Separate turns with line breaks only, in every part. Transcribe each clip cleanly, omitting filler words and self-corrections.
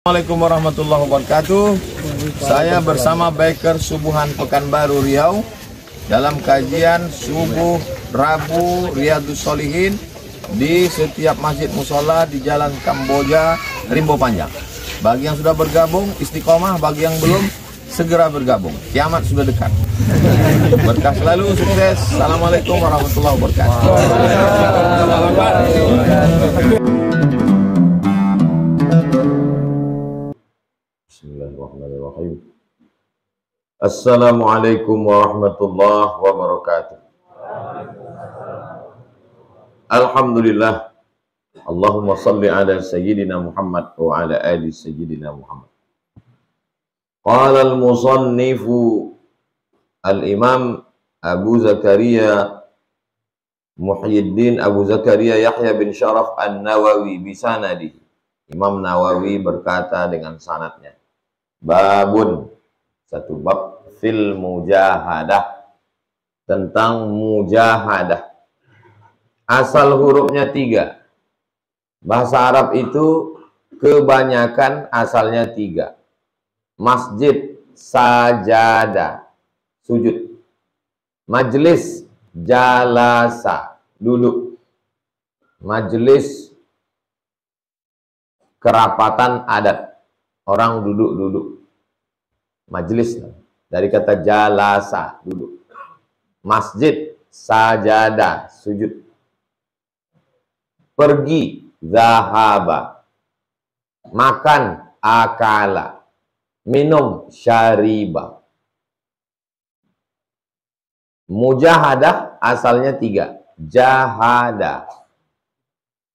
Assalamualaikum warahmatullahi wabarakatuh. Saya bersama Biker Subuhan Pekanbaru Riau dalam kajian subuh Rabu Riyadhus Shalihin di setiap masjid musola di Jalan Kamboja, Rimbo Panjang. Bagi yang sudah bergabung istiqomah, bagi yang belum segera bergabung. Kiamat sudah dekat. Berkah selalu, sukses. Assalamualaikum warahmatullahi wabarakatuh. Bismillahirrahmanirrahim. Assalamualaikum warahmatullahi wabarakatuh. Alhamdulillah. Allahumma salli ala sayyidina Muhammad wa ala ali sayyidina Muhammad. Qala al-musannifu al-imam Abu Zakaria Muhyiddin Abu Zakaria Yahya bin Sharaf an-Nawawi bisanadihi. Imam Nawawi berkata dengan sanadnya. Babun, satu bab fil mujahadah, tentang mujahadah. Asal hurufnya 3. Bahasa Arab itu kebanyakan asalnya 3. Masjid, sajada, sujud. Majlis, jalasa, duduk. Majlis, kerapatan adat. Orang duduk-duduk. Majlis dari kata jalasa, duduk. Masjid, sajada, sujud. Pergi, zahaba. Makan, akala. Minum, syariba. Mujahadah asalnya 3. Jahada.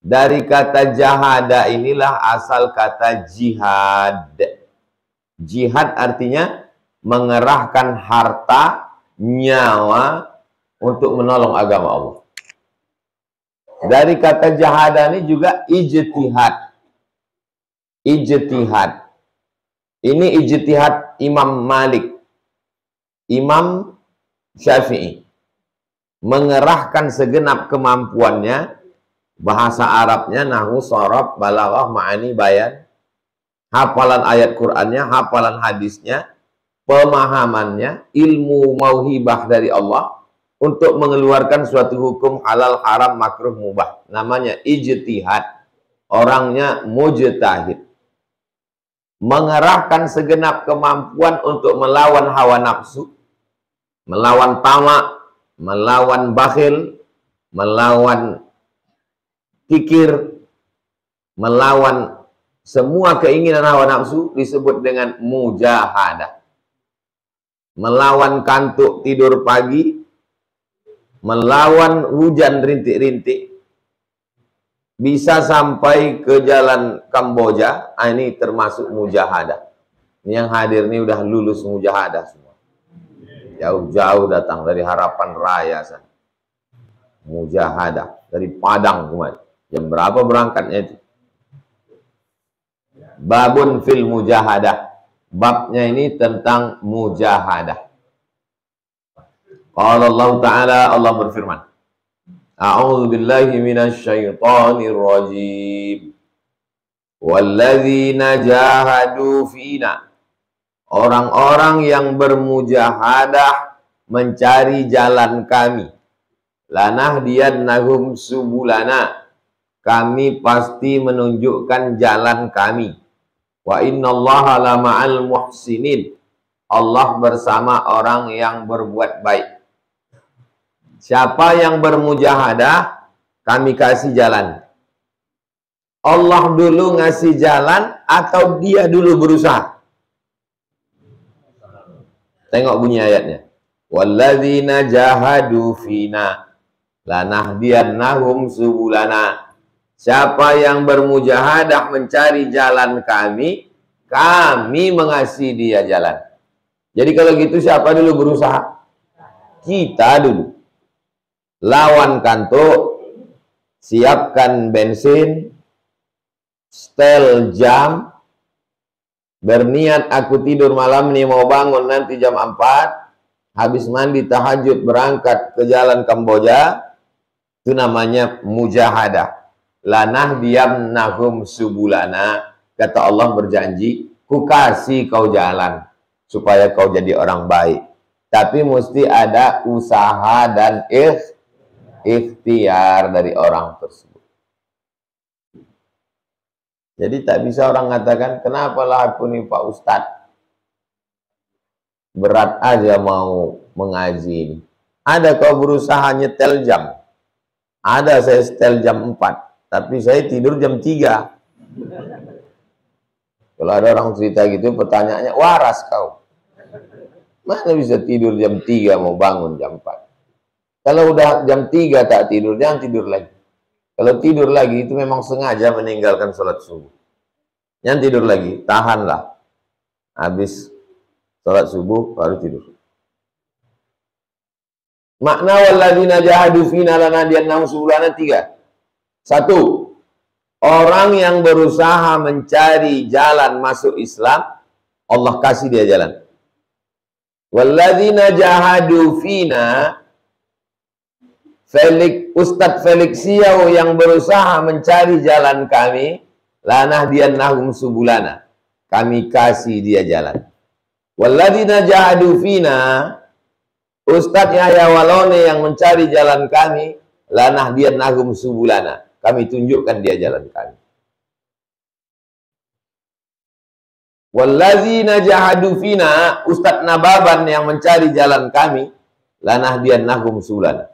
Dari kata jahada inilah asal kata jihad. Jihad artinya mengerahkan harta, nyawa untuk menolong agama Allah. Dari kata jahada ini juga ijtihad. Ijtihad. Ini ijtihad Imam Malik, Imam Syafi'i. Mengerahkan segenap kemampuannya. Bahasa Arabnya nahwu, sharaf, balaghah, ma'ani, bayan, hafalan ayat Qur'annya, hafalan hadisnya, pemahamannya, ilmu mauhibah dari Allah untuk mengeluarkan suatu hukum halal, haram, makruh, mubah. Namanya ijtihad. Orangnya mujtahid. Mengerahkan segenap kemampuan untuk melawan hawa nafsu, melawan tamak, melawan bakhil, melawan kikir, melawan semua keinginan hawa nafsu disebut dengan mujahadah. Melawan kantuk tidur pagi, melawan hujan rintik-rintik, bisa sampai ke jalan Kamboja. Ini termasuk mujahadah. Ini yang hadir ini udah lulus mujahadah semua. Jauh-jauh datang dari Harapan Raya sana. Mujahadah dari Padang kemarin. Jam berapa berangkatnya itu? Babun fil mujahadah. Babnya ini tentang mujahadah. Qala Allah Ta'ala, Allah berfirman. A'udzu billahi minasyaitonir rajim. Walladzina jahadu fina. Orang-orang yang bermujahadah mencari jalan kami. Lanahdiyannahum subulana. Kami pasti menunjukkan jalan kami. Wa innallaha lama'al muhsinin. Allah bersama orang yang berbuat baik. Siapa yang bermujahadah, kami kasih jalan. Allah dulu ngasih jalan atau dia dulu berusaha? Tengok bunyi ayatnya. Walladzina jahadu fina lanahdiyannahum subulana. Siapa yang bermujahadah mencari jalan kami, kami mengasihi dia jalan. Jadi kalau gitu siapa dulu berusaha? Kita dulu. Lawan kantuk, siapkan bensin, setel jam, berniat aku tidur malam ini mau bangun nanti jam 4, habis mandi tahajud berangkat ke jalan Kamboja. Itu namanya mujahadah. Lanahdiyannahum subulana.
Kata Allah berjanji, ku kasih kau jalan supaya kau jadi orang baik. Tapi mesti ada usaha dan ikhtiar dari orang tersebut. Jadi tak bisa orang mengatakan, kenapalah aku nih Pak Ustadz, berat aja mau mengaji. Ada kau berusaha nyetel jam. Ada saya setel jam 4, tapi saya tidur jam 3. Kalau ada orang cerita gitu, pertanyaannya, waras kau. Mana bisa tidur jam 3 mau bangun jam 4? Kalau udah jam 3 tak tidur, jangan tidur lagi. Kalau tidur lagi, itu memang sengaja meninggalkan sholat subuh. Jangan tidur lagi, tahanlah. Habis sholat subuh, baru tidur. Makna walladzina jahadu fina lanadiyannahum subulana 3. 1. Orang yang berusaha mencari jalan masuk Islam, Allah kasih dia jalan. Walladzina jahadu fina, Ustadz Felix Siau yang berusaha mencari jalan kami, lanahdiyannahum subulana, kami kasih dia jalan. Walladzina jahadu fina, Ustadz Yahya Walone yang mencari jalan kami, lanahdiyannahum subulana, kami tunjukkan dia jalan kami. Walladzina jahadu fina, Ustadz Nababan yang mencari jalan kami, lanahdiyannahum subulana.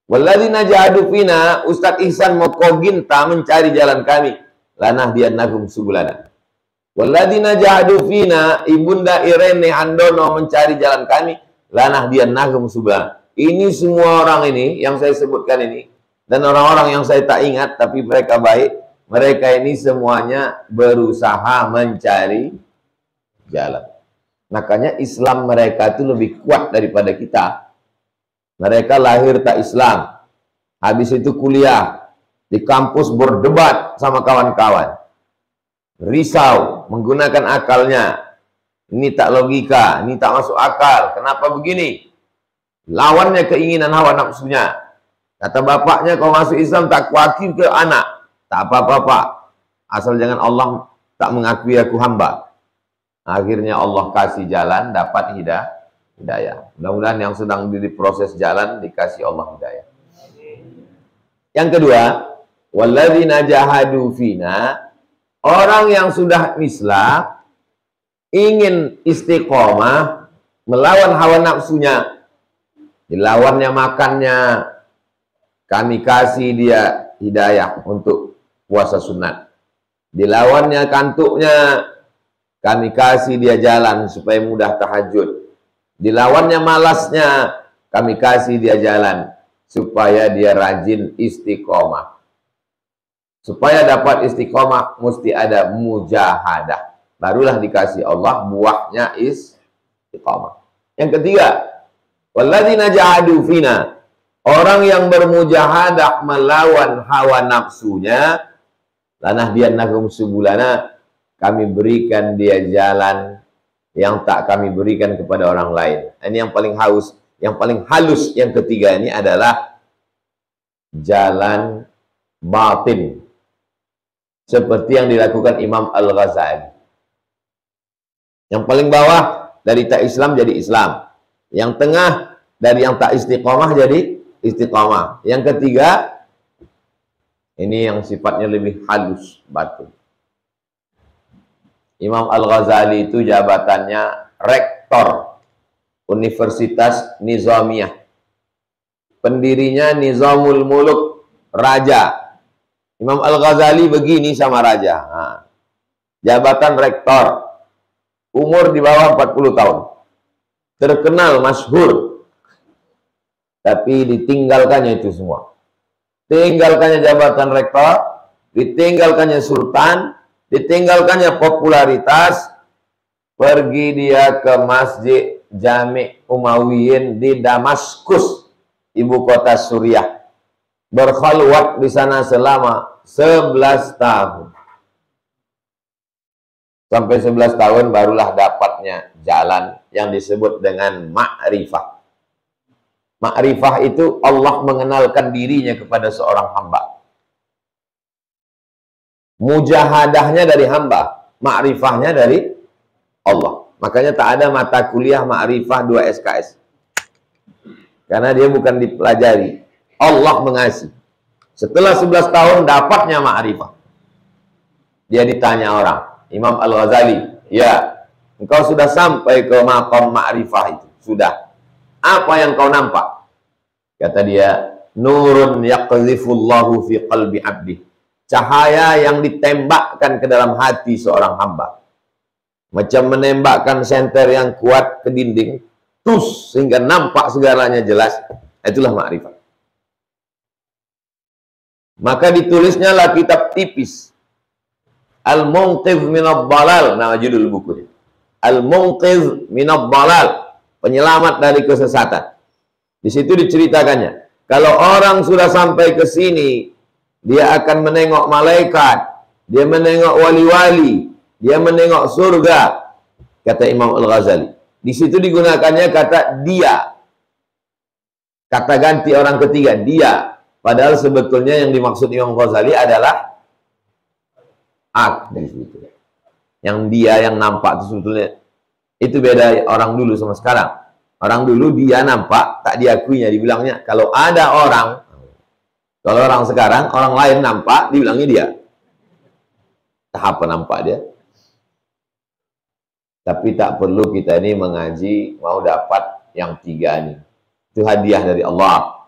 Walladzina jahadu fina, Ustadz Ihsan Mokoginta mencari jalan kami, lanahdiyannahum subulana. Walladzina jahadu fina, Ibunda Irene Handono mencari jalan kami, lanahdiyannahum subulana. Ini semua orang ini yang saya sebutkan ini, dan orang-orang yang saya tak ingat tapi mereka baik, mereka ini semuanya berusaha mencari jalan. Makanya Islam mereka itu lebih kuat daripada kita. Mereka lahir tak Islam, habis itu kuliah di kampus, berdebat sama kawan-kawan, risau, menggunakan akalnya. Ini tak logika, ini tak masuk akal. Kenapa begini? Lawannya keinginan hawa nafsunya. Kata bapaknya, kalau masuk Islam tak kuatir ke anak. Tak apa-apa Pak, asal jangan Allah tak mengakui aku hamba. Akhirnya Allah kasih jalan, dapat hidayah. Mudah-mudahan yang sedang diproses jalan dikasih Allah hidayah. Yang kedua, walladzina jahadu fina, orang yang sudah Islam ingin istiqomah, melawan hawa nafsunya, dilawannya makannya, kami kasih dia hidayah untuk puasa sunat. Dilawannya kantuknya, kami kasih dia jalan supaya mudah tahajud. Dilawannya malasnya, kami kasih dia jalan supaya dia rajin istiqomah. Supaya dapat istiqomah mesti ada mujahadah. Barulah dikasih Allah buahnya istiqomah. Yang ketiga, walladzina jahadu fina, orang yang bermujahadah melawan hawa nafsunya, lanahdiyannahum subulana, kami berikan dia jalan yang tak kami berikan kepada orang lain. Ini yang paling halus, yang ketiga ini adalah jalan batin, seperti yang dilakukan Imam Al-Ghazali. Yang paling bawah dari tak Islam jadi Islam. Yang tengah dari yang tak istiqomah jadi istiqomah. Yang ketiga, ini yang sifatnya lebih halus batin. Imam Al-Ghazali itu jabatannya rektor Universitas Nizamiyah. Pendirinya Nizamul Muluk, raja. Imam Al-Ghazali begini sama raja. Nah, jabatan rektor. Umur di bawah 40 tahun. Terkenal, masyhur. Tapi ditinggalkannya itu semua. Tinggalkannya jabatan rektor, ditinggalkannya sultan, ditinggalkannya popularitas, pergi dia ke Masjid Jami' Umayyin di Damaskus, ibu kota Suriah. Berkhalwat di sana selama 11 tahun. Sampai 11 tahun barulah dapatnya jalan yang disebut dengan ma'rifah. Ma'rifah itu Allah mengenalkan dirinya kepada seorang hamba. Mujahadahnya dari hamba, ma'rifahnya dari Allah. Makanya tak ada mata kuliah ma'rifah 2 SKS. Karena dia bukan dipelajari. Allah mengasih. Setelah 11 tahun dapatnya ma'rifah. Dia ditanya orang, Imam Al-Ghazali, ya, engkau sudah sampai ke maqam ma'rifah itu. Sudah. Apa yang kau nampak? Kata dia, nurun yaqzifullahu fi qalbi abdi. Cahaya yang ditembakkan ke dalam hati seorang hamba. Macam menembakkan senter yang kuat ke dinding, tus, sehingga nampak segalanya jelas. Itulah ma'rifat. Maka ditulisnya lah kitab tipis, Al-Munqidh Minad Dhalal, nama judul bukunya. Al-Munqidh Minad Dhalal, penyelamat dari kesesatan. Di situ diceritakannya, kalau orang sudah sampai ke sini, dia akan menengok malaikat, dia menengok wali-wali, dia menengok surga, kata Imam Al-Ghazali. Di situ digunakannya kata dia, kata ganti orang ketiga, dia. Padahal sebetulnya yang dimaksud Imam Ghazali adalah aku. Yang dia yang nampak itu sebetulnya, itu beda orang dulu sama sekarang. Orang dulu dia nampak, tak diakuinya, dibilangnya. Kalau ada orang, kalau orang sekarang, orang lain nampak, dibilangnya dia. Tahap nampak dia. Tapi tak perlu kita ini mengaji, mau dapat yang 3 ini. Itu hadiah dari Allah.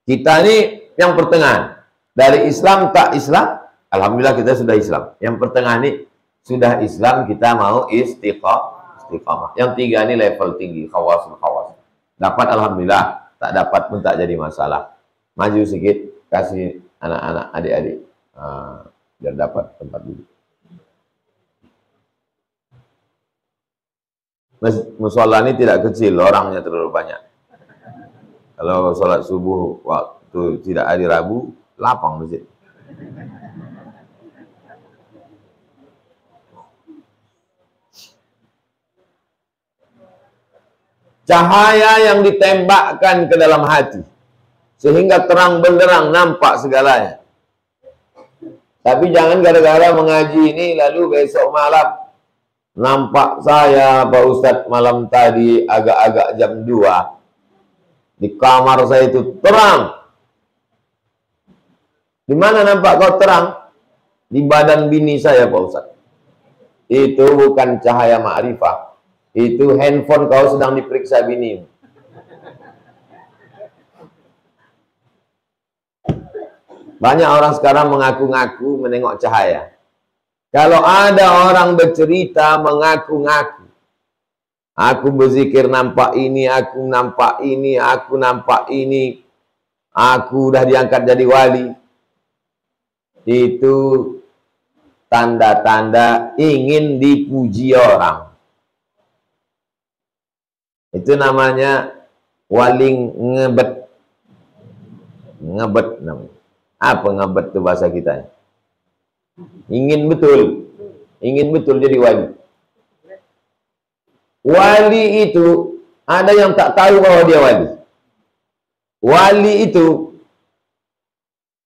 Kita ini yang pertengahan. Dari Islam tak Islam, alhamdulillah kita sudah Islam. Yang pertengahan ini, sudah Islam, kita mau istiqamah. Yang 3 ini level tinggi, khawasul khawas. Dapat alhamdulillah, tak dapat pun tak jadi masalah. Maju sedikit. Kasih anak-anak, adik-adik, biar dapat tempat duduk. Musola ini tidak kecil, orangnya terlalu banyak. Kalau sholat subuh waktu tidak hari Rabu, lapang masjid. Cahaya yang ditembakkan ke dalam hati, sehingga terang benderang nampak segalanya. Tapi jangan gara-gara mengaji ini lalu besok malam nampak saya Pak Ustadz malam tadi agak-agak jam 2 di kamar saya itu terang. Di mana nampak kau terang? Di badan bini saya Pak Ustadz. Itu bukan cahaya ma'rifah. Itu handphone kau sedang diperiksa bini. Banyak orang sekarang mengaku-ngaku menengok cahaya. Kalau ada orang bercerita mengaku-ngaku, aku berzikir nampak ini, aku nampak ini, aku nampak ini, aku udah diangkat jadi wali. Itu tanda-tanda ingin dipuji orang. Itu namanya wali ngebet. Ngebet namanya. Apa ngebet itu bahasa kita? Ingin betul jadi wali. Wali itu ada yang tak tahu bahwa dia wali. Wali itu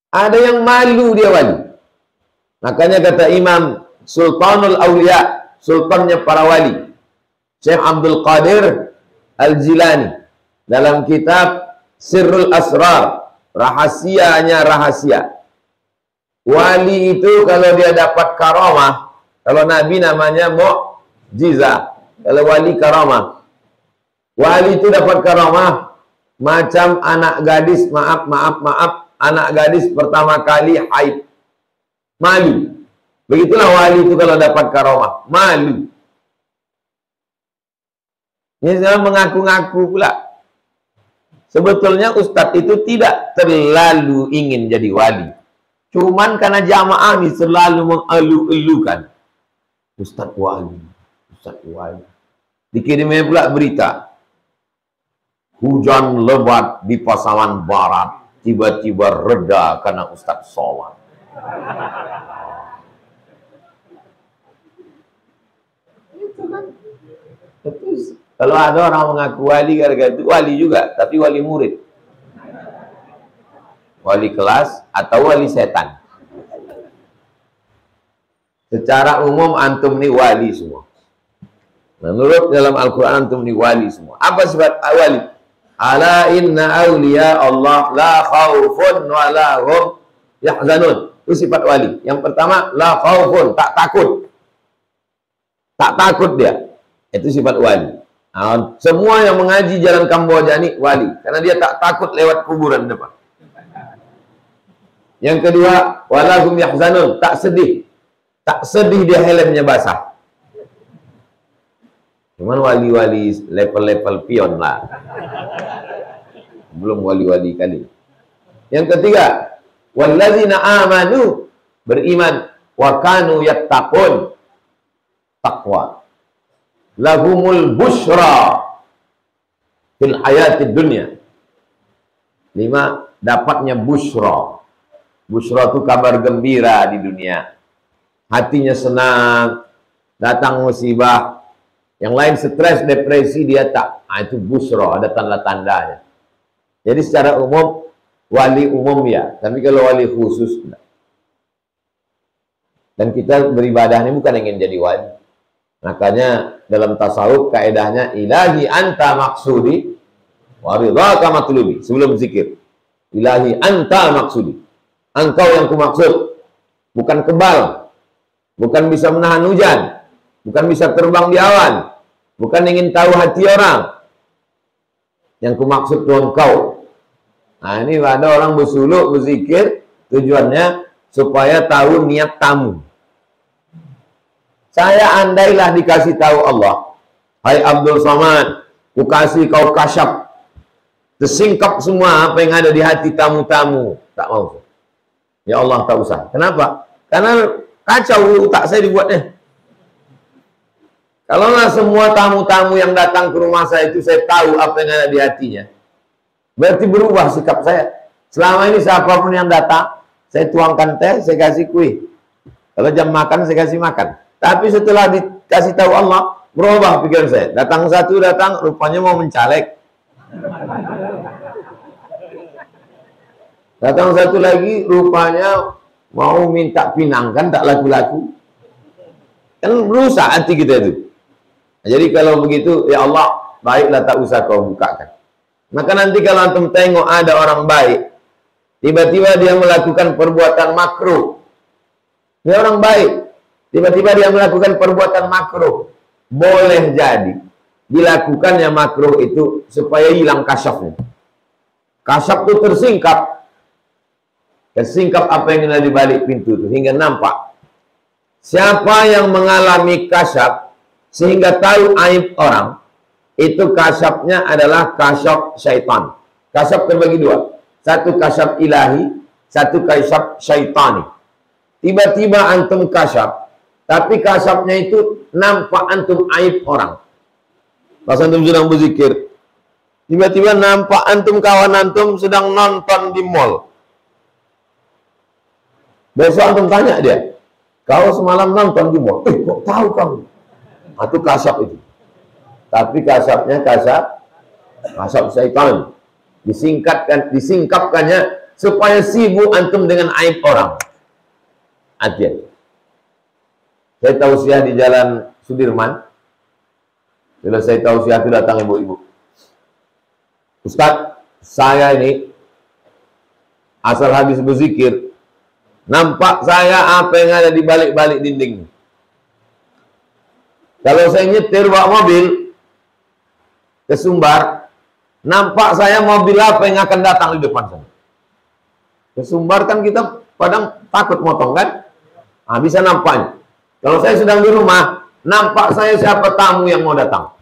ada yang malu dia wali. Makanya kata Imam Sultanul Auliya, sultannya para wali, Syekh Abdul Qadir Al-Jilani, dalam kitab Sirrul Asrar, rahasianya rahasia. Wali itu kalau dia dapat karamah, kalau Nabi namanya mu'jizah, kalau wali karamah. Wali itu dapat karamah macam anak gadis, maaf, anak gadis pertama kali haid. Malu. Begitulah wali itu kalau dapat karamah, malu. Ini sekarang mengaku-ngaku pula. Sebetulnya ustadz itu tidak terlalu ingin jadi wali. Cuman karena jamaah ini selalu mengeluh-elukan. Ustadz wali, Ustadz wali. Dikirimnya pula berita. Hujan lebat di Pasaman Barat. Tiba-tiba reda karena ustadz sholat. Itu kan. Terus. Kalau ada orang mengaku wali gara-gara itu wali juga, tapi wali murid. Wali kelas atau wali setan. Secara umum antum nih wali semua. Menurut dalam Al-Quran antum nih wali semua. Apa sifat wali? Ala inna awliya Allah la khawfun wa la hum yahzanun. Itu sifat wali. Yang pertama, la khawfun, tak takut. Tak takut dia. Itu sifat wali. Nah, semua yang mengaji jalan Kamboja ini wali. Karena dia tak takut lewat kuburan depan. Yang kedua, walahum yahzanun, tak sedih. Tak sedih dia helmnya basah. Cuman wali-wali level-level pion lah. Belum wali-wali kali. Yang ketiga, wallazina amanu, beriman, wa kanu yattaqun, taqwa. Lahumul busyra fil hayatid dunya. 5, dapatnya busyra. Busyra itu kabar gembira di dunia. Hatinya senang, datang musibah. Yang lain stres, depresi, dia tak. Nah, itu busyra, ada tanda-tandanya. Jadi secara umum, wali umum ya. Tapi kalau wali khusus, enggak. Dan kita beribadah ini bukan ingin jadi wali. Makanya dalam tasawuf kaedahnya, ilahi anta maksudi, wa ridhaka matlubi. Sebelum zikir. Ilahi anta maksudi. Engkau yang kumaksud. Bukan kebal. Bukan bisa menahan hujan, bukan bisa terbang di awan, bukan ingin tahu hati orang. Yang kumaksud itu engkau. Nah, ini ada orang bersuluk, berzikir, tujuannya supaya tahu niat tamu. Saya andailah dikasih tahu Allah, hai Abdul Somad, ku kasih kau kasyaf, tersingkap semua apa yang ada di hati tamu-tamu. Tak mau. Ya Allah, tak usah. Kenapa? Karena kacau tak saya dibuatnya. Kalaulah semua tamu-tamu yang datang ke rumah saya itu saya tahu apa yang ada di hatinya, berarti berubah sikap saya. Selama ini siapapun yang datang, saya tuangkan teh, saya kasih kue. Kalau jam makan, saya kasih makan. Tapi setelah dikasih tahu Allah, berubah pikiran saya. Datang satu, rupanya mau mencalek. Datang satu lagi, rupanya mau minta pinang, kan tak laku-laku. Kan berusaha hati kita itu. Jadi kalau begitu, ya Allah, baiklah tak usah kau bukakan. Maka nanti kalau antum tengok ada orang baik, tiba-tiba dia melakukan perbuatan makruh. Dia orang baik, tiba-tiba dia melakukan perbuatan makruh. Boleh jadi dilakukannya makruh itu supaya hilang kasyafnya. Kasyaf itu tersingkap. Tersingkap apa yang ada di balik pintu itu hingga nampak. Siapa yang mengalami kasyaf sehingga tahu aib orang, itu kasyafnya adalah kasyaf syaitan. Kasyaf terbagi dua. Satu kasyaf ilahi, satu kasyaf syaitani. Tiba-tiba antum kasyaf, tapi kasyafnya itu nampak antum aib orang. Pas antum sedang berzikir, tiba-tiba nampak antum kawan antum sedang nonton di mall. Besok antum tanya dia, kau semalam nonton di mall? Kok tahu kamu? Itu kasyaf itu. Tapi kasyafnya kasyaf syaitan. Disingkapkannya supaya sibuk antum dengan aib orang. Hati-hati. Saya tausiah di Jalan Sudirman. Bila saya tausiah itu datang ibu-ibu. Ustaz, saya ini asal habis berzikir, nampak saya apa yang ada di balik-balik dinding. Kalau saya nyetir bawa mobil ke Sumbar, nampak saya mobil apa yang akan datang di depan sana. Ke Sumbar kan kita kadang takut motong kan? Nah, bisa nampaknya. Kalau saya sedang di rumah, nampak saya siapa tamu yang mau datang.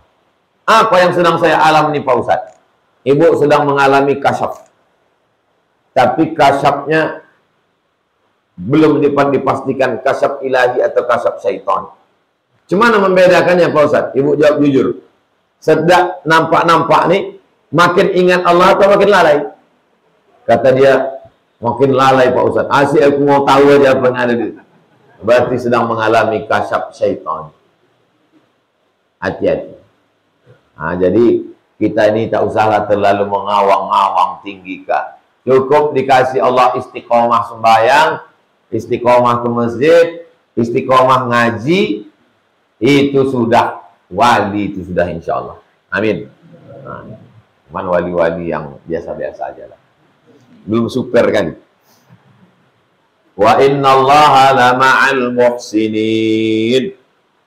Apa yang sedang saya alami Pak Ustadz? Ibu sedang mengalami kasyaf. Tapi kasyafnya belum dipastikan kasyaf ilahi atau kasyaf syaitan. Cuma membedakannya Pak Ustadz? Ibu jawab jujur. Sedang nampak-nampak nih, makin ingat Allah atau makin lalai? Kata dia, makin lalai Pak Ustadz. Asyik aku mau tahu aja apa yang ada di. Berarti sedang mengalami kasyaf syaitan. Hati-hati. Nah, jadi kita ini tak usahlah terlalu mengawang-awang tinggi Kak. Cukup dikasih Allah istiqomah sembahyang, istiqomah ke masjid, istiqomah ngaji, itu sudah wali, itu sudah insya Allah. Amin. Nah, cuman wali-wali yang biasa-biasa aja lah. Belum super kan? Wa innallaha lama'al muhsinin.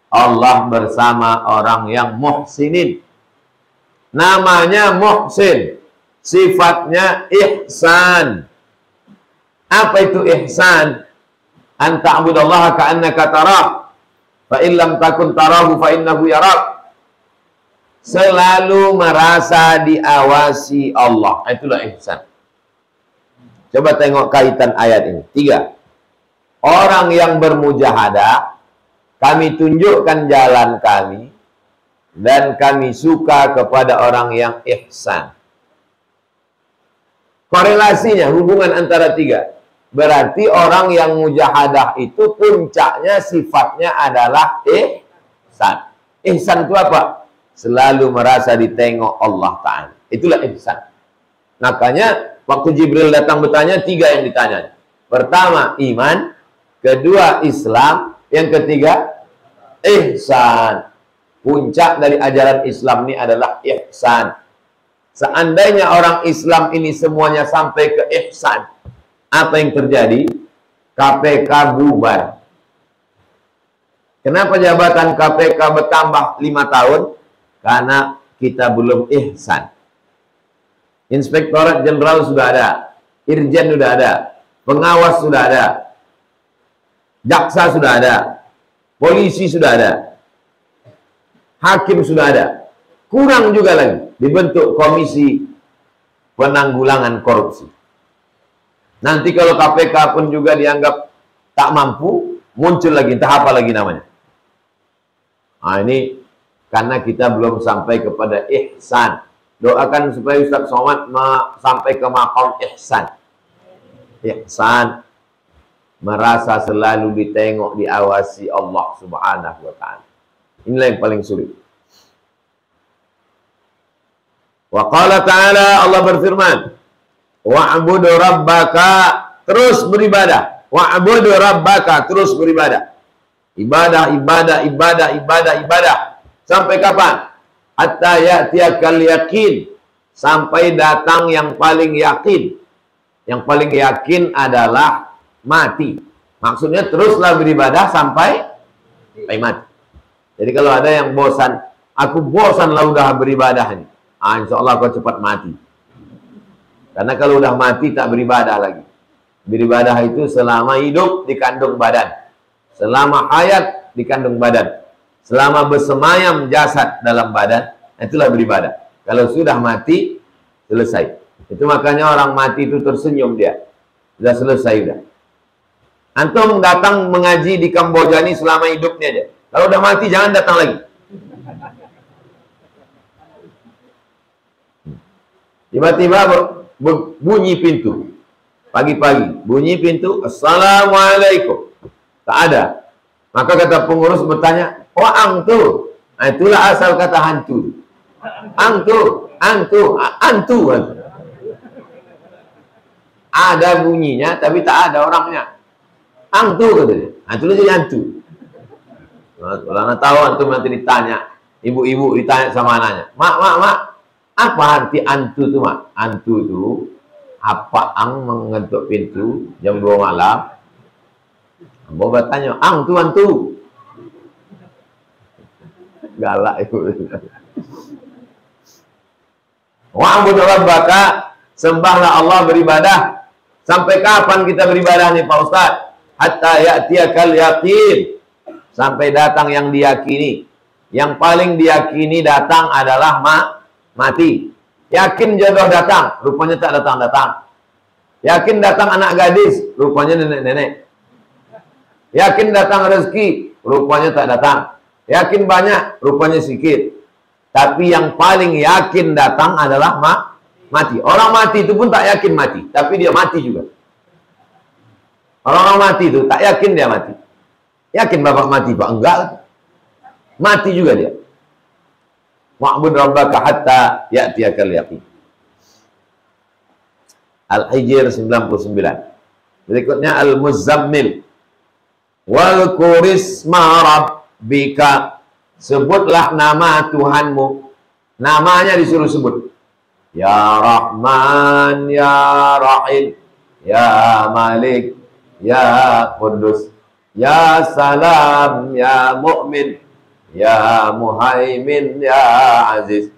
Allah bersama orang yang muhsinin. Namanya muhsin, sifatnya ihsan. Apa itu ihsan? An ta'budallaha ka'annaka tarah, fa in lam takun tarahu fa innahu yarak. Selalu merasa diawasi Allah. Itulah ihsan. Coba tengok kaitan ayat ini. 3. Orang yang bermujahadah, kami tunjukkan jalan kami, dan kami suka kepada orang yang ihsan. Korelasinya, hubungan antara 3. Berarti orang yang mujahadah itu puncaknya sifatnya adalah ihsan. Ihsan itu apa? Selalu merasa ditengok Allah Ta'ala. Itulah ihsan. Makanya waktu Jibril datang bertanya, 3 yang ditanya. Pertama, iman. Kedua, Islam. Yang ketiga, ihsan. Puncak dari ajaran Islam ini adalah ihsan. Seandainya orang Islam ini semuanya sampai ke ihsan, apa yang terjadi? KPK bubar. Kenapa jabatan KPK bertambah 5 tahun? Karena kita belum ihsan. Inspektorat Jenderal sudah ada, Irjen sudah ada, pengawas sudah ada, jaksa sudah ada, polisi sudah ada, hakim sudah ada. Kurang juga lagi dibentuk komisi penanggulangan korupsi. Nanti kalau KPK pun juga dianggap tak mampu, muncul lagi, entah apa lagi namanya. Nah ini karena kita belum sampai kepada ihsan. Doakan supaya Ustaz Somad sampai ke maqam ihsan. Ihsan, merasa selalu ditengok, diawasi Allah Subhanahu wa Ta'ala. Inilah yang paling sulit. Wa qala ta'ala, Allah berfirman, wa'budu rabbaka, terus beribadah. Wa'budu rabbaka, terus beribadah. Ibadah, ibadah, ibadah, ibadah, ibadah. Sampai kapan? Hatta ya'tiyakal yakin. Sampai datang yang paling yakin. Yang paling yakin adalah mati. Maksudnya teruslah beribadah sampai mati. Jadi kalau ada yang bosan, aku bosan lah udah beribadah ini. Insya Allah kau cepat mati. Karena kalau udah mati tak beribadah lagi. Beribadah itu selama hidup di kandung badan. Selama hayat di kandung badan. Selama bersemayam jasad dalam badan, itulah beribadah. Kalau sudah mati, selesai. Itu makanya orang mati itu tersenyum dia. Sudah selesai udah. Antum datang mengaji di Kamboja ini selama hidupnya aja. Kalau udah mati jangan datang lagi. Tiba-tiba bunyi pintu. Pagi-pagi bunyi pintu, Assalamualaikum. Tak ada. Maka kata pengurus bertanya, oh angtu. Nah, itulah asal kata hantu. Angtu, antu. Ada bunyinya tapi tak ada orangnya. Angtu katanya. Nah, itulah jadi hantu. Kalau anak tahu antum nanti ditanya, ibu-ibu ditanya sama anaknya, mak, apa arti antu itu, mak? Antu itu apa ang mengetuk pintu jam 2 malam? Mau bertanya, antu. Galak itu. Wa'budu rabbaka, sembahlah Allah, beribadah. Sampai kapan kita beribadah nih Pak Ustaz? Hatta ya'tiyakal yaqin. Sampai datang yang diyakini. Yang paling diyakini datang adalah mati. Yakin jodoh datang, rupanya tak datang-datang. Yakin datang anak gadis, rupanya nenek-nenek. Yakin datang rezeki, rupanya tak datang. Yakin banyak, rupanya sedikit. Tapi yang paling yakin datang adalah mati. Orang mati itu pun tak yakin mati, tapi dia mati juga. Orang mati itu tak yakin dia mati. Yakin bapak mati, Pak? Enggak. Mati juga dia. Wa'bud rabbaka hatta ya'tiyakal yaqin. Al-Hijr 99. Berikutnya Al-Muzammil. Wal kurisma rabbika, sebutlah nama Tuhanmu. Namanya disuruh sebut. Ya Rahman, Ya Rahim, Ya Malik, Ya Qudus, Ya Salam, Ya Mu'min, Ya Muhaimin, Ya Aziz.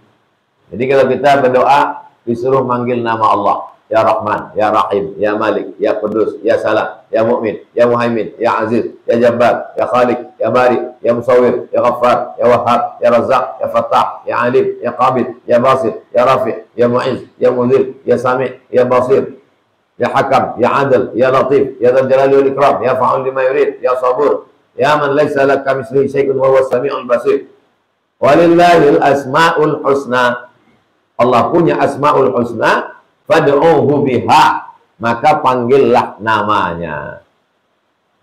Jadi kalau kita berdoa disuruh manggil nama Allah. Ya Rahman, Ya Rahim, Ya Malik, Ya Qudus, Ya Salam, Ya Mu'min, Ya Muhaimin, Ya Aziz, Ya Jabbar, Ya Khalik, Ya Bari, Ya Musawwir, Ya Ghaffar, Ya Wahhab, Ya Razzaq, Ya Fattah, Ya Alim, Ya Qabid, Ya Basir, Ya Rafi', Ya Mu'iz, Ya Mudhil, Ya Sami', Ya Basir, Ya Hakam, Ya Adil, Ya Latif, Ya Dzal Jalali wal Ikram, Ya Fa'ul lima yurid, Ya Sabur, Ya Man laisa laka mislihi syai'un wa huwas sami'ul basir. Walillahil asmaul husna. Allah punya asmaul husna, fad'uhu biha, maka panggillah namanya.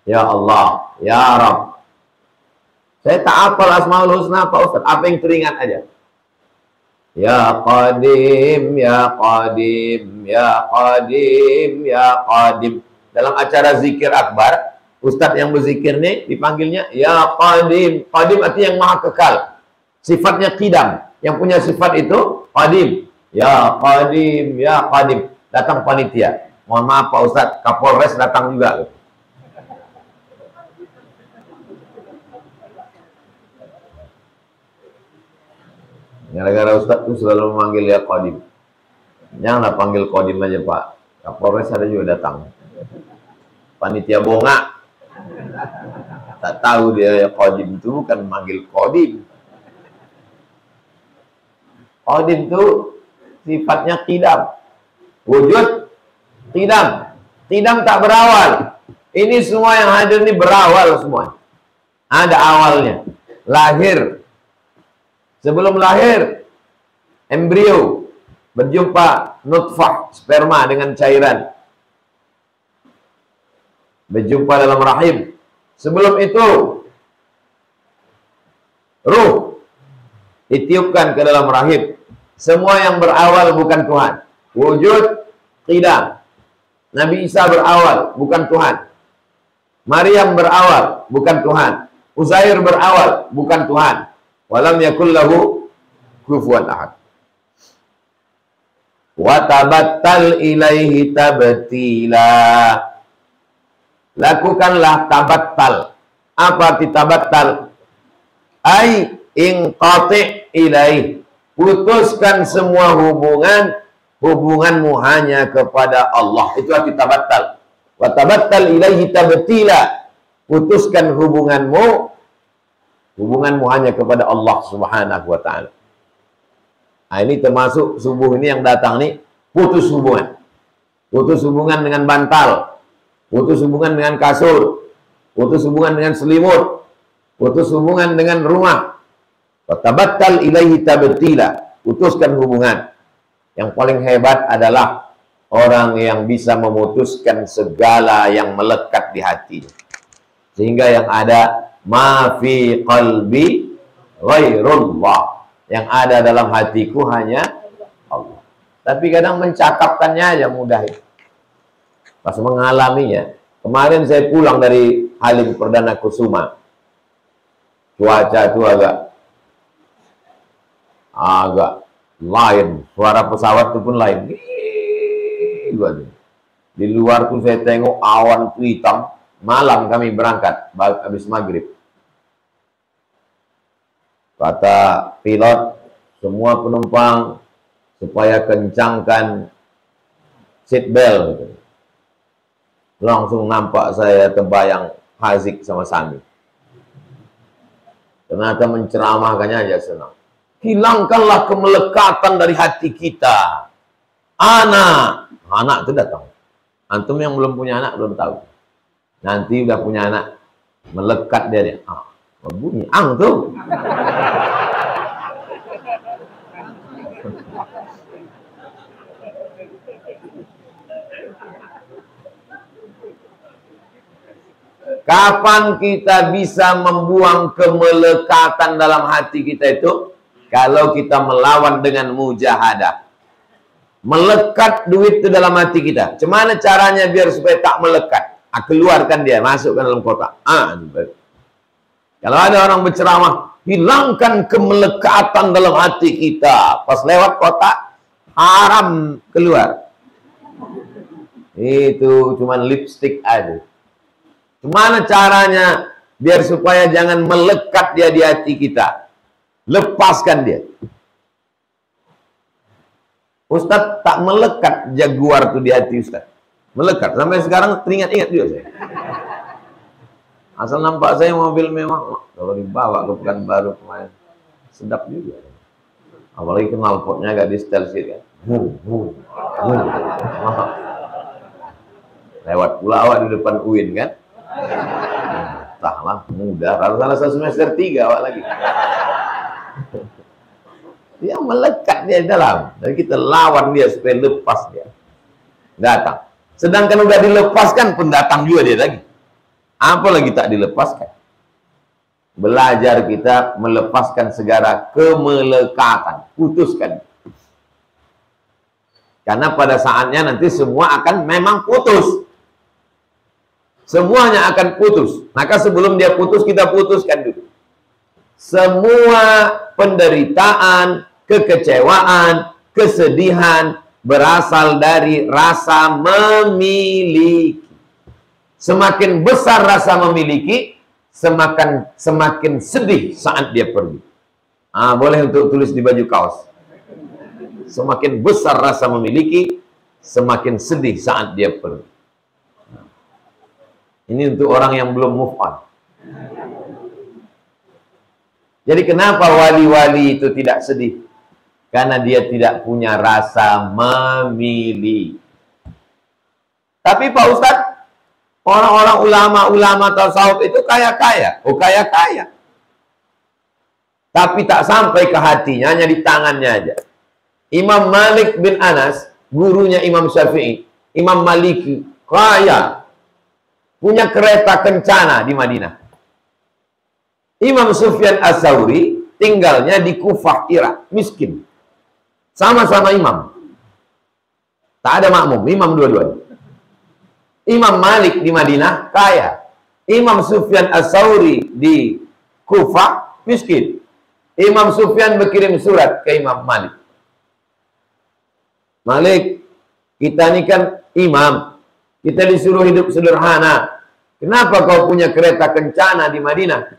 Ya Allah, Ya Rabb. Saya tak hafal asmaul husna Pak Ustaz, apa yang teringat aja. Ya Qadim, Ya Qadim, Ya Qadim, Ya Qadim. Dalam acara zikir akbar, Ustadz yang berzikir nih dipanggilnya Ya Qadim. Qadim artinya yang maha kekal. Sifatnya qidam. Yang punya sifat itu Qadim. Ya Qadim, Ya Qadim. Datang panitia. Mohon maaf Pak Ustadz, Kapolres datang juga. Gara-gara Ustadz itu selalu memanggil Ya Qadim. Janganlah panggil Qadim aja Pak. Kapolres ada juga datang. Panitia bonga. Tak tahu dia Ya Qadim itu bukan manggil Qadim. Qadim itu sifatnya qidam. Wujud qidam. Qidam tak berawal. Ini semua yang hadir ini berawal semua. Ada awalnya. Lahir. Sebelum lahir, embrio berjumpa nutfah, sperma dengan cairan. Berjumpa dalam rahim. Sebelum itu, ruh ditiupkan ke dalam rahim. Semua yang berawal bukan Tuhan. Wujud, qidam. Nabi Isa berawal, bukan Tuhan. Maryam berawal, bukan Tuhan. Uzair berawal, bukan Tuhan. Walam yakul lahu kufuwan ahad. Wa tabattal ilaihi tabtila. Lakukanlah tabattal. Apa arti tabattal? Ai inqati ilaih. Putuskan semua hubunganmu hanya kepada Allah. Itu arti tabattal. Wa tabattal ilaihi tabtila. Putuskan hubunganmu hanya kepada Allah Subhanahu wa taala. Nah, ini termasuk subuh ini yang datang nih, putus hubungan. Putus hubungan dengan bantal, putus hubungan dengan kasur, putus hubungan dengan selimut, putus hubungan dengan rumah. Tabattal ilaihi tabtila, putuskan hubungan. Yang paling hebat adalah orang yang bisa memutuskan segala yang melekat di hatinya. Sehingga yang ada ma fi qalbi ghairullah. Yang ada dalam hatiku hanya Allah. Tapi kadang mencakapkannya aja mudah itu. Pas mengalaminya. Kemarin saya pulang dari Halim Perdana Kusuma. Cuaca itu agak lain. Suara pesawat itu pun lain. Di luar tuh saya tengok awan itu hitam. Malam kami berangkat habis maghrib. Kata pilot, semua penumpang supaya kencangkan seat belt. Langsung nampak saya terbayang Hazik sama Sami. Ternyata menceramahkannya aja senang. Hilangkanlah kemelekatan dari hati kita. Anak itu datang. Antum yang belum punya anak belum tahu. Nanti udah punya anak, melekat dia. Bunyi ang tuh. Kapan kita bisa membuang kemelekatan dalam hati kita itu? Kalau kita melawan dengan mujahadah. Melekat duit itu dalam hati kita. Gimana caranya biar supaya tak melekat? keluarkan dia, masukkan dalam kotak. Kalau ada orang berceramah, hilangkan kemelekatan dalam hati kita. Pas lewat kotak, haram keluar. Itu cuman lipstick aja. Gimana caranya biar supaya jangan melekat dia di hati kita? Lepaskan dia. Ustadz tak melekat jaguar tuh di hati Ustadz. Melekat. Sampai sekarang teringat-ingat juga saya. Asal nampak saya mobil mewah, kalau dibawa ke Pekanbaru kemarin, sedap juga. Apalagi knalpotnya agak di setel sih kan. Lewat pula awak di depan UIN kan. Entahlah, mudah. Rasa semester 3 awak lagi. Dia melekat dia dalam. Dan kita lawan dia supaya lepas dia. Datang. Sedangkan udah dilepaskan pun datang juga dia lagi. Apalagi tak dilepaskan. Belajar kita melepaskan segala kemelekatan. Putuskan. Karena pada saatnya nanti semua akan memang putus. Semuanya akan putus. Maka sebelum dia putus, kita putuskan dulu. Semua penderitaan, kekecewaan, kesedihan berasal dari rasa memiliki. Semakin besar rasa memiliki, semakin sedih saat dia pergi. Boleh untuk tulis di baju kaos. Semakin besar rasa memiliki, semakin sedih saat dia pergi. Ini untuk orang yang belum move on. Jadi kenapa wali-wali itu tidak sedih? Karena dia tidak punya rasa memilih. Tapi Pak Ustadz, orang-orang ulama-ulama tasawuf itu kaya-kaya. Kaya-kaya. Tapi tak sampai ke hatinya, hanya di tangannya aja. Imam Malik bin Anas, gurunya Imam Syafi'i, Imam Maliki, kaya. Punya kereta kencana di Madinah. Imam Sufyan As-Tsauri tinggalnya di Kufah, Irak, miskin. Sama-sama imam. Tak ada makmum, imam dua-duanya. Imam Malik di Madinah kaya. Imam Sufyan As-Tsauri di Kufah miskin. Imam Sufyan berkirim surat ke Imam Malik. Malik, kita ini kan imam. Kita disuruh hidup sederhana. Kenapa kau punya kereta kencana di Madinah?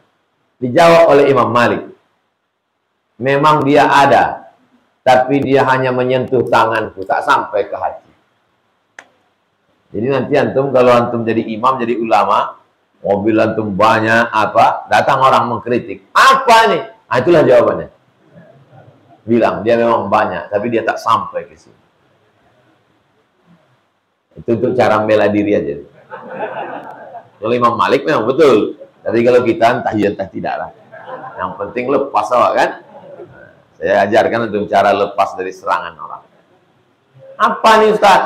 Dijawab oleh Imam Malik. Memang dia ada, tapi dia hanya menyentuh tanganku, tak sampai ke hati. Jadi nanti antum kalau antum jadi imam, jadi ulama, mobil antum banyak, datang orang mengkritik. Apa nih? Itulah jawabannya. Bilang, dia memang banyak, tapi dia tak sampai ke sini. Itu untuk cara membela diri aja. Kalau Imam Malik memang betul. Tapi kalau kita entah iya entah tidak lah. Yang penting lepas awak kan. Saya ajarkan untuk cara lepas dari serangan orang. Apa nih Ustaz?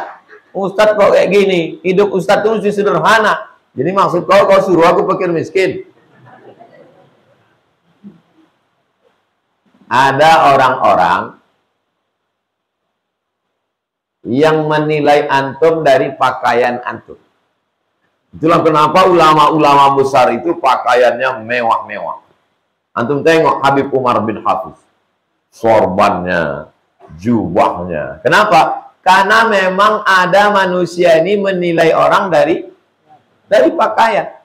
Ustaz kok kayak gini? Hidup Ustaz itu mesti sederhana. Jadi maksud kau suruh aku fakir miskin? Ada orang-orang yang menilai antum dari pakaian antum. Itulah kenapa ulama-ulama besar itu pakaiannya mewah-mewah. Antum tengok Habib Umar bin Hafiz. Sorbannya, jubahnya. Kenapa? Karena memang ada manusia ini menilai orang dari pakaian.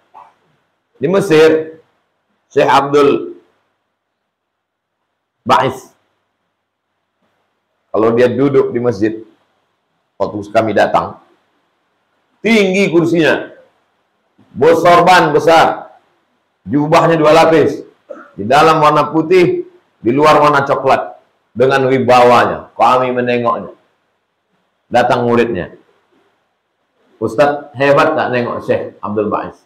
Di Mesir, Syekh Abdul Ba'is. Kalau dia duduk di masjid, waktu kami datang, tinggi kursinya, sorban besar, jubahnya 2 lapis, di dalam warna putih, di luar warna coklat, dengan wibawanya. Kami menengoknya. Datang muridnya, Ustadz hebat tak nengok Syekh Abdul Ba'is?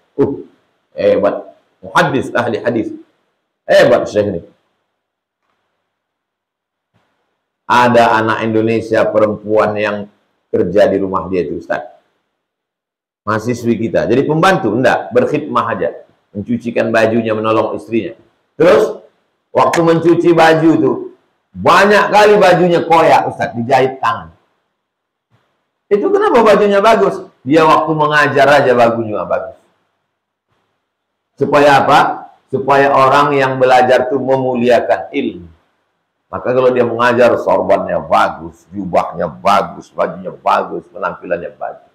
Hebat, muhaddis, ahli hadis, hebat Syekh ini. Ada anak Indonesia perempuan yang kerja di rumah dia itu Ustaz, mahasiswi kita, jadi pembantu, enggak, berkhidmah aja, mencucikan bajunya, menolong istrinya. Terus waktu mencuci baju tuh banyak kali bajunya koyak Ustaz, dijahit tangan. Itu kenapa bajunya bagus? Dia waktu mengajar aja bagusnya bagus. Supaya apa? Supaya orang yang belajar itu memuliakan ilmu. Maka kalau dia mengajar, sorbannya bagus, jubahnya bagus, bajunya bagus, penampilannya bagus.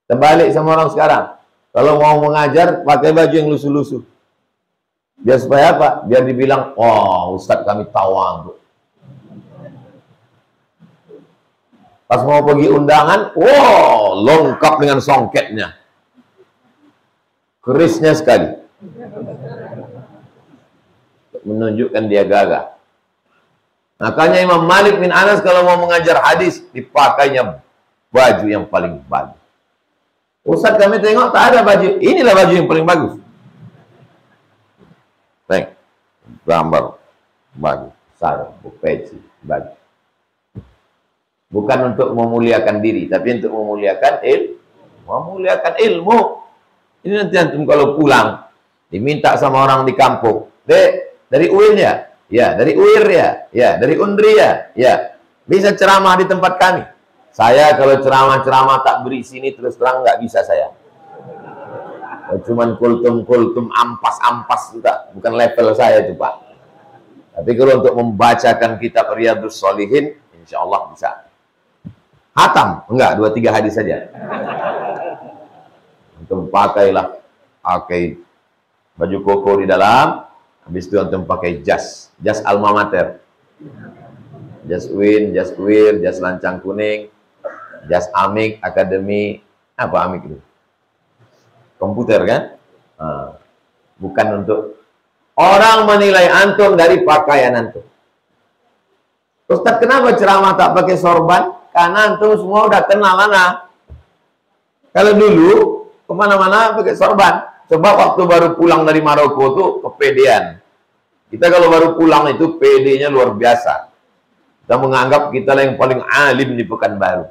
Terbalik sama orang sekarang. Kalau mau mengajar, pakai baju yang lusuh-lusuh. Biar supaya apa? Biar dibilang, oh Ustadz kami tawang. Pas mau pergi undangan, wow, lengkap dengan songketnya. Kerisnya sekali. Menunjukkan dia gagah. Makanya Imam Malik bin Anas kalau mau mengajar hadis, dipakainya baju yang paling bagus. Ustaz kami tengok tak ada baju. Inilah baju yang paling bagus. Tengok. Gambar. Bagus. Sarung. Peci. Bagus. Bukan untuk memuliakan diri, tapi untuk memuliakan ilmu. Memuliakan ilmu. Ini nanti antum kalau pulang, diminta sama orang di kampung. Dek, dari UIN ya? Ya. Dari UIR ya? Ya. Dari UNDRI ya? Ya. Bisa ceramah di tempat kami. Saya kalau ceramah-ceramah tak beri sini terus terang nggak bisa saya. Cuman kultum-kultum, ampas-ampas juga. Bukan level saya itu Pak. Tapi kalau untuk membacakan kitab Riyadhus Shalihin, insya Allah bisa. Hatam? Enggak, 2-3 hadis saja. Antum pakailah, pakai baju koko di dalam, habis itu antum pakai jas alma mater, jas UIN, jas UIR, jas lancang kuning, jas Amik, akademi, apa Amik itu? Komputer kan? Bukan untuk orang menilai antum dari pakaian antum. Ustaz, kenapa ceramah tak pakai sorban? Karena antum semua udah kenal anak. Kalau dulu kemana-mana pakai sorban. Coba waktu baru pulang dari Maroko tuh kepedean. Kita kalau baru pulang itu PD-nya luar biasa. Kita menganggap kita yang paling alim di Pekanbaru.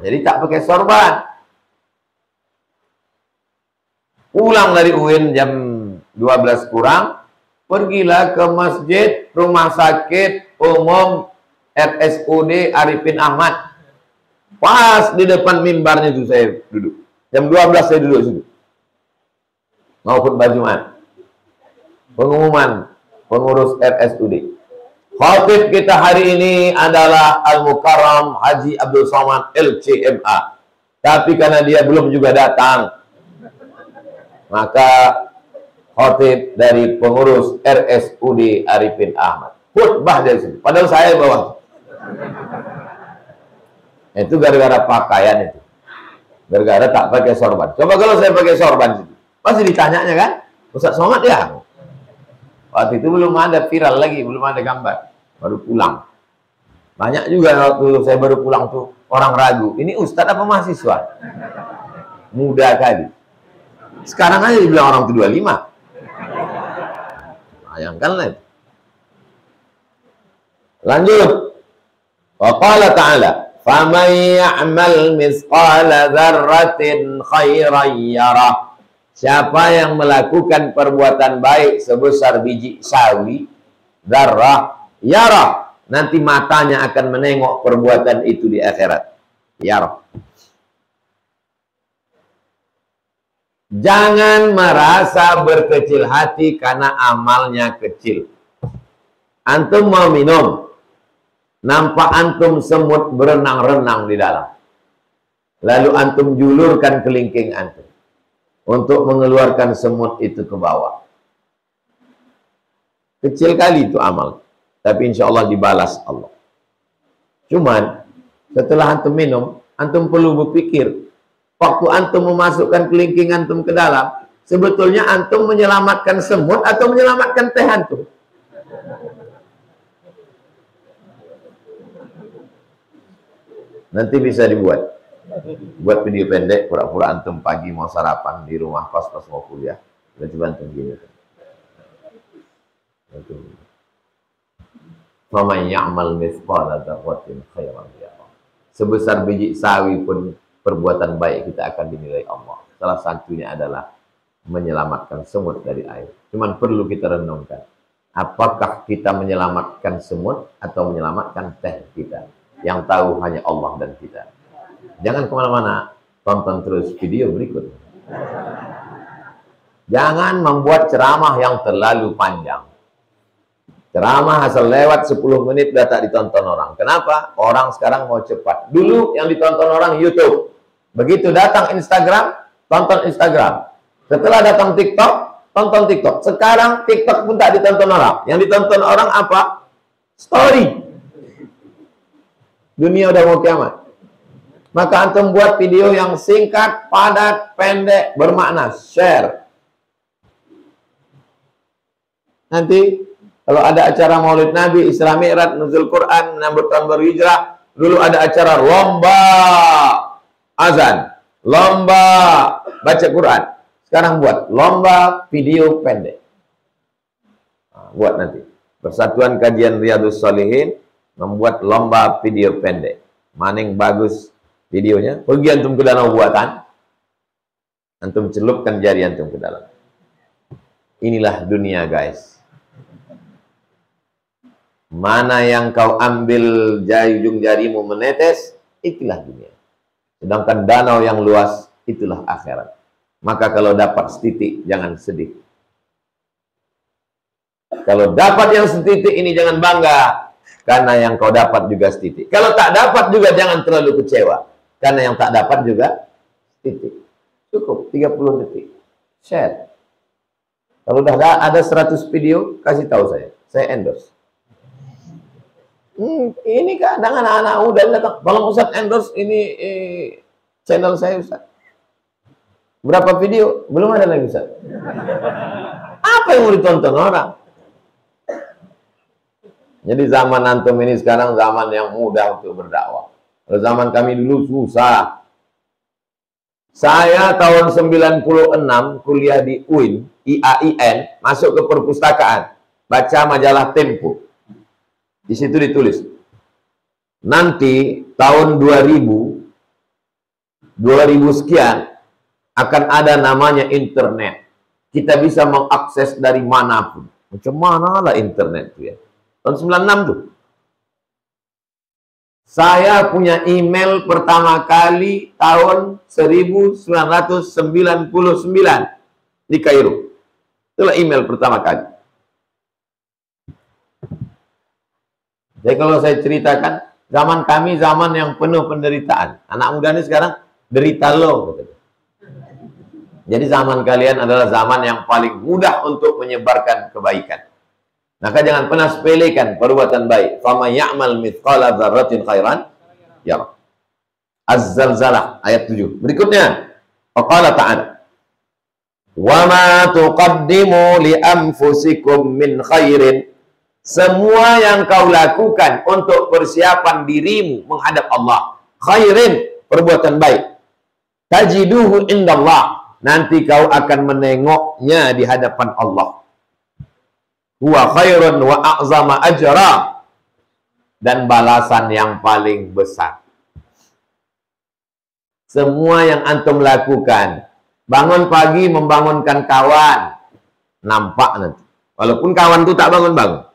Jadi tak pakai sorban. Pulang dari UIN jam 12 kurang, pergilah ke masjid Rumah Sakit Umum RSUD Arifin Ahmad. Pas di depan mimbarnya itu saya duduk. Jam 12 saya duduk situ. Mau khutbah Jumat. Pengumuman pengurus RSUD. Khatib kita hari ini adalah Al-Mukarram Haji Abdul Somad LCMA. Tapi karena dia belum juga datang, maka khatib dari pengurus RSUD Arifin Ahmad khutbah dari sini. Padahal saya bawa. Itu gara-gara pakaian itu. Gara-gara tak pakai sorban. Coba kalau saya pakai sorban situ, pasti ditanyanya kan, Ustaz Somad ya? Waktu itu belum ada viral lagi, belum ada gambar. Baru pulang. Banyak juga waktu saya baru pulang tuh orang ragu, ini Ustadz apa mahasiswa? Muda kali. Sekarang aja dibilang orang tuh 25. Bayangkanlah itu. Lanjut. Wa qala ta'ala, "Faman ya'mal mithqala dzarratin khairan yarah." Siapa yang melakukan perbuatan baik sebesar biji sawi, dzarrah, yarah, nanti matanya akan menengok perbuatan itu di akhirat. Yarah. Jangan merasa berkecil hati karena amalnya kecil. Antum mau minum, nampak antum semut berenang-renang di dalam. Lalu antum julurkan kelingking antum untuk mengeluarkan semut itu ke bawah. Kecil kali itu amal, tapi insya Allah dibalas Allah. Cuman setelah antum minum, antum perlu berpikir, waktu antum memasukkan kelingking antum ke dalam, sebetulnya antum menyelamatkan semut atau menyelamatkan teh antum? Nanti bisa dibuat. Buat video pendek, pura-pura antum pagi mau sarapan di rumah pas-pas mau kuliah. Dan coba antum gini. Faman ya'mal mithqala dzarratin khairan yarah. Sebesar biji sawi pun perbuatan baik kita akan dinilai Allah. Salah satunya adalah menyelamatkan semut dari air. Cuman perlu kita renungkan. Apakah kita menyelamatkan semut atau menyelamatkan teh kita? Yang tahu hanya Allah dan kita. Jangan kemana-mana, tonton terus video berikut. Jangan membuat ceramah yang terlalu panjang. Ceramah asal lewat 10 menit udah tak ditonton orang. Kenapa? Orang sekarang mau cepat. Dulu yang ditonton orang YouTube. Begitu datang Instagram, tonton Instagram. Setelah datang TikTok, tonton TikTok. Sekarang TikTok pun tak ditonton orang. Yang ditonton orang apa? Story. Dunia udah mau kiamat. Maka antum buat video yang singkat, padat, pendek, bermakna. Share. Nanti kalau ada acara Maulid Nabi, Isra Mi'raj, Nuzul Quran, menyambut tahun baru Hijrah, dulu ada acara lomba azan, lomba baca Quran. Sekarang buat lomba video pendek. Nah, buat nanti. Persatuan Kajian Riyadhus Shalihin membuat lomba video pendek. Maning bagus videonya. Pergi antum ke danau buatan. Antum celupkan jari antum ke dalam. Inilah dunia, guys. Mana yang kau ambil ujung jarimu menetes, itulah dunia. Sedangkan danau yang luas, itulah akhirat. Maka kalau dapat setitik, jangan sedih. Kalau dapat yang setitik ini, jangan bangga. Karena yang kau dapat juga setitik. Kalau tak dapat juga, jangan terlalu kecewa. Karena yang tak dapat juga setitik. Cukup, 30 detik. Share. Kalau udah ada 100 video, kasih tahu saya endorse. Ini kadang anak-anak muda datang, kalau Ustaz endorse ini channel saya Ustaz. Berapa video? Belum ada lagi Ustaz. Apa yang mau ditonton orang? Jadi zaman antum ini sekarang zaman yang mudah untuk berdakwah. Kalau zaman kami dulu susah. Saya tahun 96 kuliah di UIN, IAIN, masuk ke perpustakaan, baca majalah Tempo. Di situ ditulis, nanti tahun 2000 sekian akan ada namanya internet. Kita bisa mengakses dari manapun. Macam mana lah internet itu ya? Tahun 96 tuh. Saya punya email pertama kali tahun 1999 di Kairo. Itulah email pertama kali. Jadi kalau saya ceritakan, zaman kami zaman yang penuh penderitaan. Anak muda ini sekarang derita lo. Jadi zaman kalian adalah zaman yang paling mudah untuk menyebarkan kebaikan. Maka jangan pernah sepelekan perbuatan baik. Faman ya'mal mithqala dzarratin khairan yarah. Az-Zalzalah ayat 7. Berikutnya, qala ta'ala, "Wa ma tuqaddimu li anfusikum min khairin." Semua yang kau lakukan untuk persiapan dirimu menghadap Allah, khairin, perbuatan baik, tajiduhu indallah, nanti kau akan menengoknya di hadapan Allah. Huwa khairun wa a'zama ajra, dan balasan yang paling besar. Semua yang antum lakukan, bangun pagi membangunkan kawan, nampak nanti. Walaupun kawan itu tak bangun-bangun.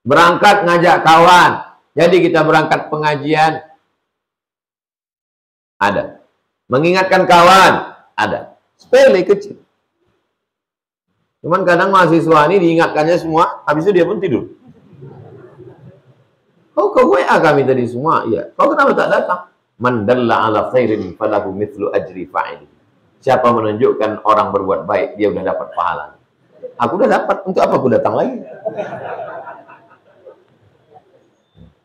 Berangkat ngajak kawan. Jadi kita berangkat pengajian. Ada. Mengingatkan kawan. Ada. Sepele kecil. Cuman kadang mahasiswa ini diingatkannya semua. Habis itu dia pun tidur. Kau WA kami tadi semua. Iya. Kau kenapa tak datang? Man dalla ala khairin falahu mithlu ajri fa'ili. Siapa menunjukkan orang berbuat baik, dia udah dapat pahala. Aku udah dapat. Untuk apa aku datang lagi?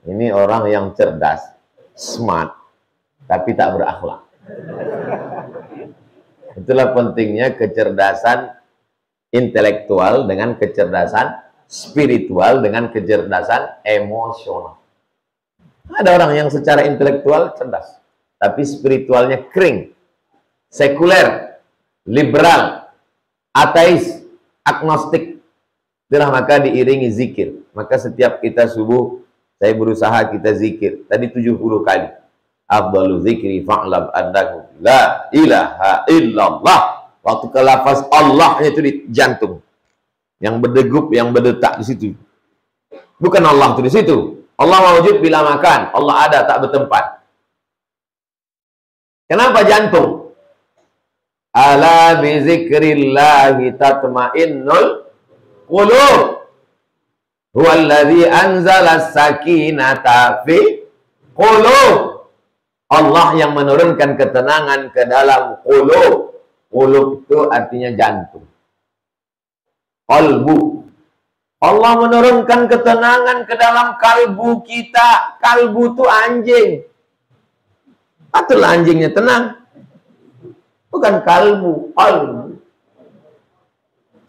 Ini orang yang cerdas, smart, tapi tak berakhlak. Itulah pentingnya kecerdasan intelektual dengan kecerdasan spiritual dengan kecerdasan emosional. Ada orang yang secara intelektual cerdas, tapi spiritualnya kering, sekuler, liberal, ateis, agnostik. Itulah maka diiringi zikir. Maka setiap kita subuh, saya berusaha kita zikir. Tadi 70 kali. Afdalu zikri fa'lam annahu la ilaha illallah. Waktu ke lafaz Allah itu di jantung. Yang berdegup, yang berdetak di situ. Bukan Allah itu di situ. Allah wujud bila makan. Allah ada tak bertempat. Kenapa jantung? Ala bizikrillahi tatmainnul qulub. Huwallazi anzala sakinata fi qulub. Allah yang menurunkan ketenangan ke dalam qulub. Qulub itu artinya jantung. Qalbu. Allah menurunkan ketenangan ke dalam kalbu kita. Kalbu itu anjing. Atulah anjingnya tenang. Bukan kalbu, qalbu.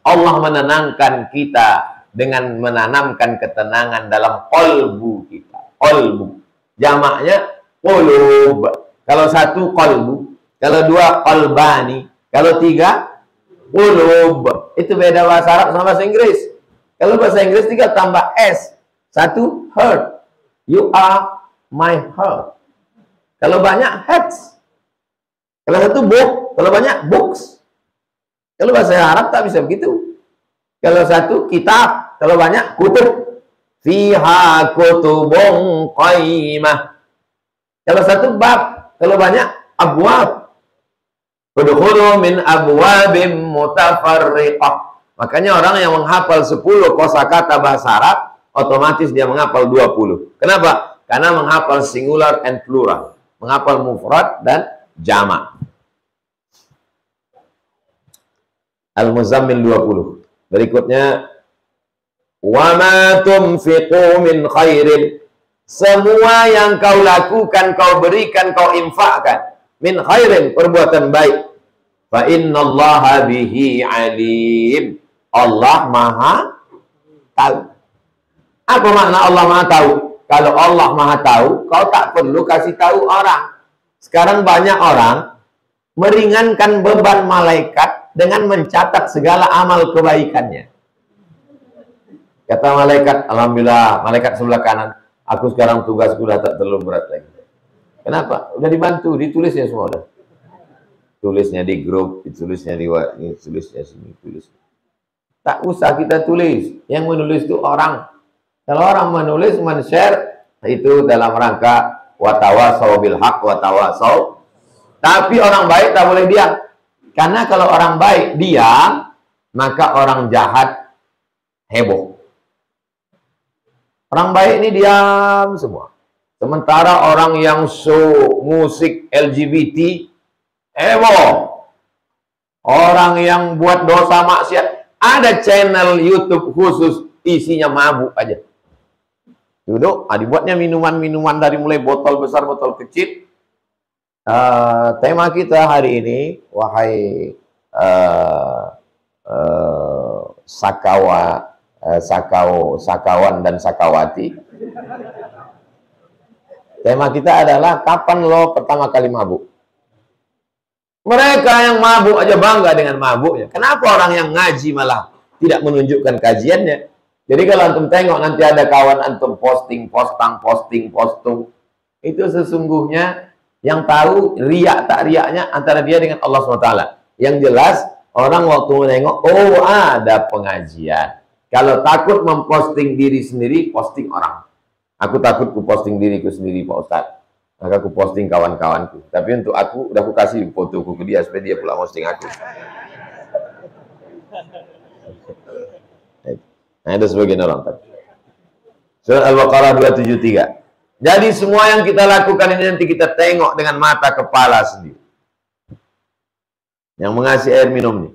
Allah menenangkan kita dengan menanamkan ketenangan dalam qalbu kita. Qalbu. Jamaknya qulub. Kalau satu qalbu, kalau dua qalbani, kalau tiga qulub. Itu beda bahasa Arab sama bahasa Inggris. Kalau bahasa Inggris tiga tambah S. Satu heart. You are my heart. Kalau banyak heads. Kalau satu book, kalau banyak books. Kalau bahasa Arab tak bisa begitu. Kalau satu kitab, kalau banyak kutub. Fiha kutubun qaimah. Kalau satu bab, kalau banyak abwab. Udkhulu min abwabim mutafarriqah. Makanya orang yang menghafal 10 kosakata bahasa Arab, otomatis dia menghafal 20. Kenapa? Karena menghafal singular and plural. Menghafal mufrad dan jamak. Al-Muzammil 20. Berikutnya, wa ma tunfiqu min khairin. Semua yang kau lakukan, kau berikan, kau infakkan. Min khairin, perbuatan baik. Fa innallaha bihi alim. Allah maha tahu. Apa makna Allah maha tahu? Kalau Allah maha tahu, kau tak perlu kasih tahu orang. Sekarang banyak orang meringankan beban malaikat dengan mencatat segala amal kebaikannya. Kata malaikat, alhamdulillah, malaikat sebelah kanan, aku sekarang tugasku sudah tak terlalu berat lagi. Kenapa? Udah dibantu, ditulisnya semua udah. Tulisnya di grup, ditulisnya di ini, tulisnya sini, tulis. Tak usah kita tulis. Yang menulis itu orang. Kalau orang menulis, men-share, itu dalam rangka watawasau bil haq, watawasau. Tapi orang baik tak boleh diam. Karena kalau orang baik diam, maka orang jahat heboh. Orang baik ini diam semua. Sementara orang yang musik LGBT heboh. Orang yang buat dosa maksiat, ada channel YouTube khusus isinya mabuk aja. Duduk, dibuatnya minuman-minuman dari mulai botol besar, botol kecil. Tema kita hari ini, wahai sakawan dan sakawati. Tema kita adalah kapan lo pertama kali mabuk? Mereka yang mabuk aja bangga dengan mabuknya. Kenapa orang yang ngaji malah tidak menunjukkan kajiannya? Jadi kalau antum tengok nanti ada kawan antum posting, itu sesungguhnya yang tahu riak tak riaknya antara dia dengan Allah SWT. Yang jelas orang waktu menengok, oh ada pengajian. Kalau takut memposting diri sendiri, posting orang. Aku takut ku posting diriku sendiri Pak Ustaz. Maka aku posting kawan-kawanku. Tapi untuk aku, udah aku kasih fotoku ke dia supaya dia pula posting aku. Nah, itu sebagian orang tadi. Surat Al-Baqarah 273. Jadi semua yang kita lakukan ini nanti kita tengok dengan mata kepala sendiri. Yang mengasih air minum nih,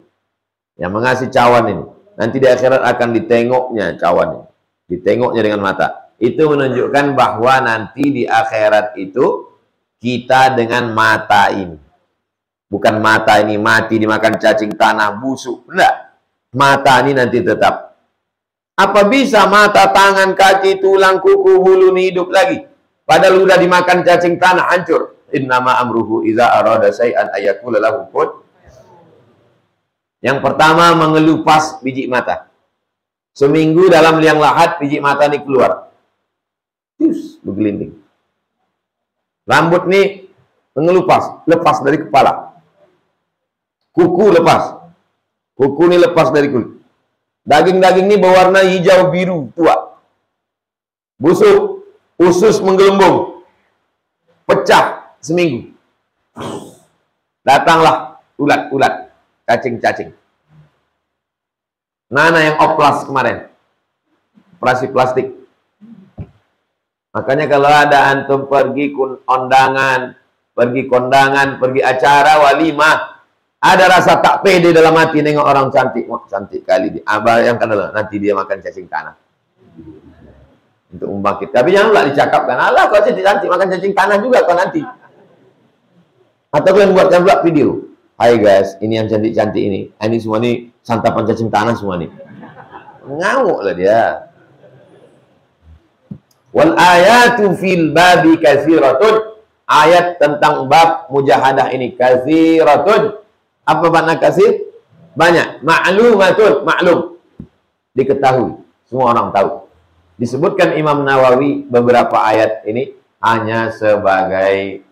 yang mengasih cawan ini, nanti di akhirat akan ditengoknya cawan ini. Ditengoknya dengan mata. Itu menunjukkan bahwa nanti di akhirat itu kita dengan mata ini. Bukan mata ini mati dimakan cacing tanah busuk. Enggak. Mata ini nanti tetap. Apa bisa mata, tangan, kaki, tulang, kuku, bulu ini hidup lagi? Padahal sudah dimakan cacing tanah, hancur. Innama amruhu iza arada say'an ayakula lahu kun. Yang pertama mengelupas biji mata. Seminggu dalam liang lahat biji mata ini keluar. Terus bergelinding. Rambut ini mengelupas, lepas dari kepala. Kuku lepas. Kuku ini lepas dari kulit. Daging-daging ini berwarna hijau biru tua. Busuk, usus menggelembung. Pecah seminggu. Datanglah ulat-ulat, cacing-cacing. Nana yang oplas kemarin, operasi plastik. Makanya kalau ada antum pergi kondangan, pergi acara walimah, ada rasa tak pede dalam hati nengok orang cantik. Wah, cantik kali dia. Bayangkan nanti dia makan cacing tanah. Untuk membangkit. Tapi janganlah dicakapkan, alah kau cantik-cantik makan cacing tanah juga kau nanti. Atau kalian buatkan pula video. Hai guys, ini yang cantik-cantik ini. Ini semua nih santapan cacing tanah semua nih. Ngamuk lah dia. Wal ayatu fil babi katsiratun. Ayat tentang bab mujahadah ini katsiratun. Apa makna katsir? Banyak. Ma'lumatun, maklum. Diketahui. Semua orang tahu. Disebutkan Imam Nawawi beberapa ayat ini hanya sebagai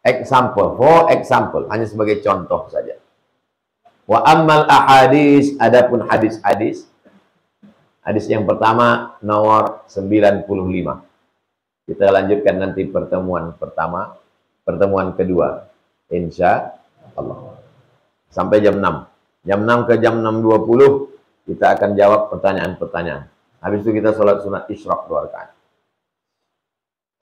example, for example, hanya sebagai contoh saja. Wa ammal ahadis, adapun hadis-hadis. Hadis yang pertama nomor 95. Kita lanjutkan nanti pertemuan pertama, pertemuan kedua, insya Allah. Sampai jam 6. Jam 6 ke jam 6.20 kita akan jawab pertanyaan-pertanyaan. Habis itu kita sholat sunat isyraq 2 rakaat.